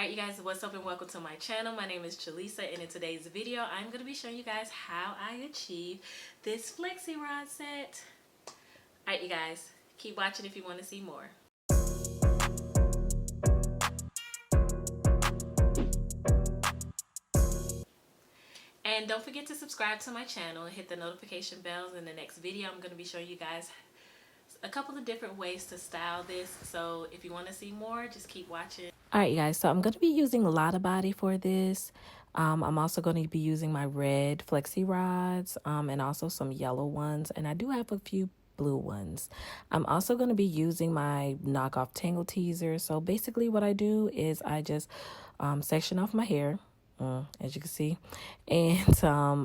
Alright you guys, what's up and welcome to my channel. My name is Jylesa, and in today's video I'm going to be showing you guys how I achieve this flexi rod set. Alright you guys, keep watching if you want to see more. And don't forget to subscribe to my channel and hit the notification bells. In the next video I'm going to be showing you guys a couple of different ways to style this, so if you want to see more, just keep watching. Alright you guys, so I'm going to be using a lot of body for this. I'm also going to be using my red flexi rods and also some yellow ones, and I do have a few blue ones. I'm also going to be using my knockoff tangle teaser. So basically what I do is I just section off my hair, as you can see, and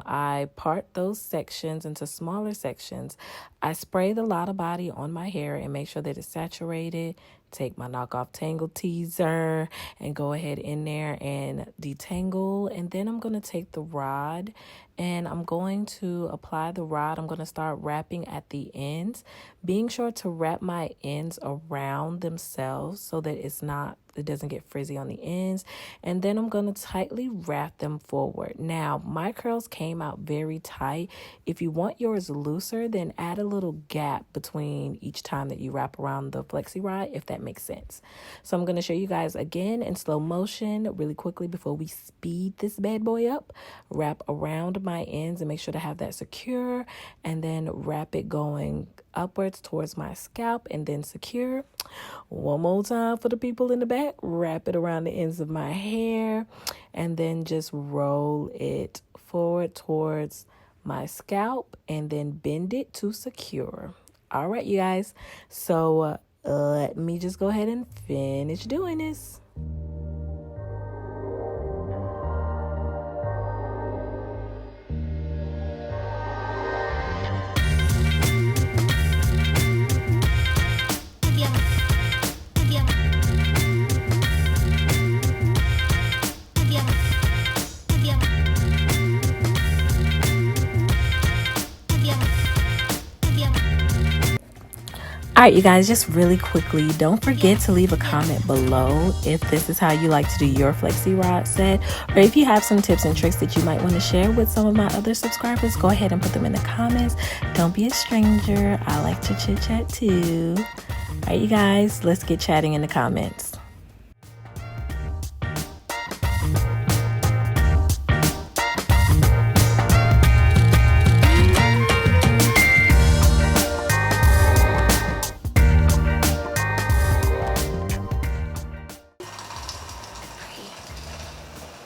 I part those sections into smaller sections. I spray the lot of body on my hair and make sure that it's saturated. Take my knockoff tangle teaser and go ahead in there and detangle, and then I'm going to take the rod and I'm going to apply the rod. I'm going to start wrapping at the ends, being sure to wrap my ends around themselves so that it doesn't get frizzy on the ends. And then I'm going to tightly wrap them forward. Now, my curls came out very tight. If you want yours looser, then add a little gap between each time that you wrap around the flexi rod, if that makes sense. So I'm going to show you guys again in slow motion really quickly before we speed this bad boy up. Wrap around my ends and make sure to have that secure, and then wrap it going upwards towards my scalp and then secure. One more time for the people in the back. Wrap it around the ends of my hair and then just roll it forward towards my scalp and then bend it to secure. All right, you guys. So let me just go ahead and finish doing this. Alright you guys, just really quickly, don't forget to leave a comment below if this is how you like to do your flexi rod set, or if you have some tips and tricks that you might want to share with some of my other subscribers. Go ahead and put them in the comments. Don't be a stranger. I like to chit chat too. Alright you guys, let's get chatting in the comments.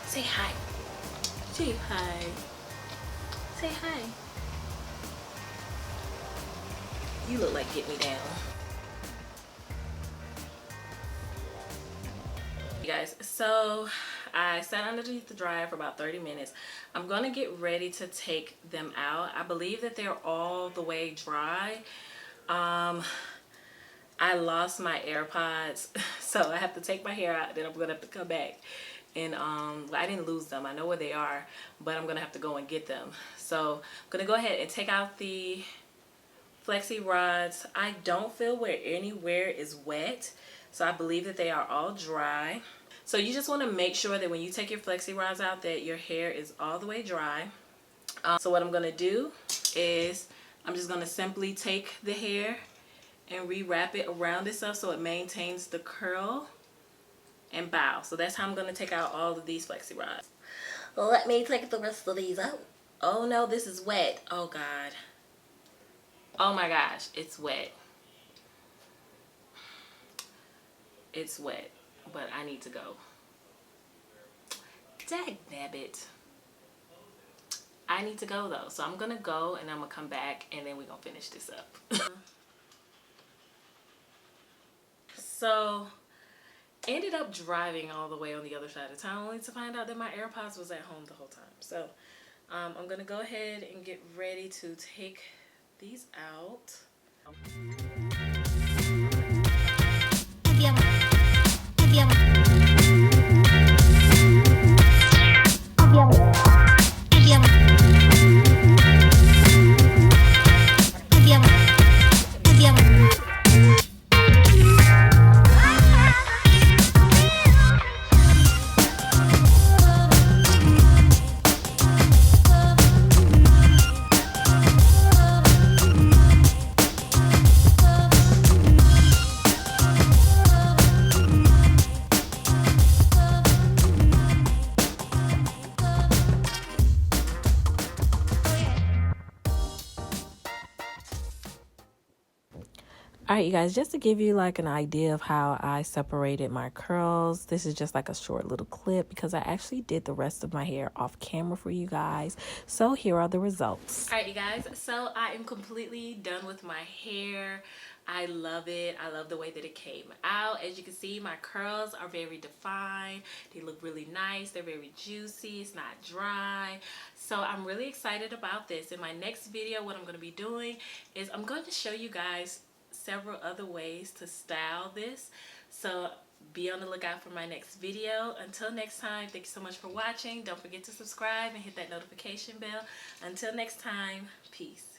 Say hi. Say hi. Say hi. You look like Get Me Down. You guys, so I sat underneath the dryer for about 30 minutes. I'm going to get ready to take them out. I believe that they're all the way dry. I lost my AirPods, so I have to take my hair out, then I'm going to have to come back. And I didn't lose them. I know where they are, but I'm gonna have to go and get them. So I'm gonna go ahead and take out the flexi rods. I don't feel where anywhere is wet, so I believe that they are all dry. So you just want to make sure that when you take your flexi rods out that your hair is all the way dry. So what I'm gonna do is I'm just gonna simply take the hair and rewrap it around itself so it maintains the curl and bow. So that's how I'm going to take out all of these flexi rods. Let me take the rest of these out. Oh no, this is wet. Oh God. Oh my gosh, it's wet. It's wet, but I need to go. Dagnabbit. I need to go though. So I'm going to go and I'm going to come back and then we're going to finish this up. So ended up driving all the way on the other side of town only to find out that my AirPods was at home the whole time. So I'm gonna go ahead and get ready to take these out. Alright, you guys, just to give you like an idea of how I separated my curls, this is just like a short little clip because I actually did the rest of my hair off camera for you guys. So here are the results. Alright, you guys, so I am completely done with my hair. I love it. I love the way that it came out. As you can see, my curls are very defined. They look really nice. They're very juicy. It's not dry. So I'm really excited about this. In my next video, what I'm going to be doing is I'm going to show you guys several other ways to style this. So be on the lookout for my next video. Until next time, thank you so much for watching. Don't forget to subscribe and hit that notification bell. Until next time, peace.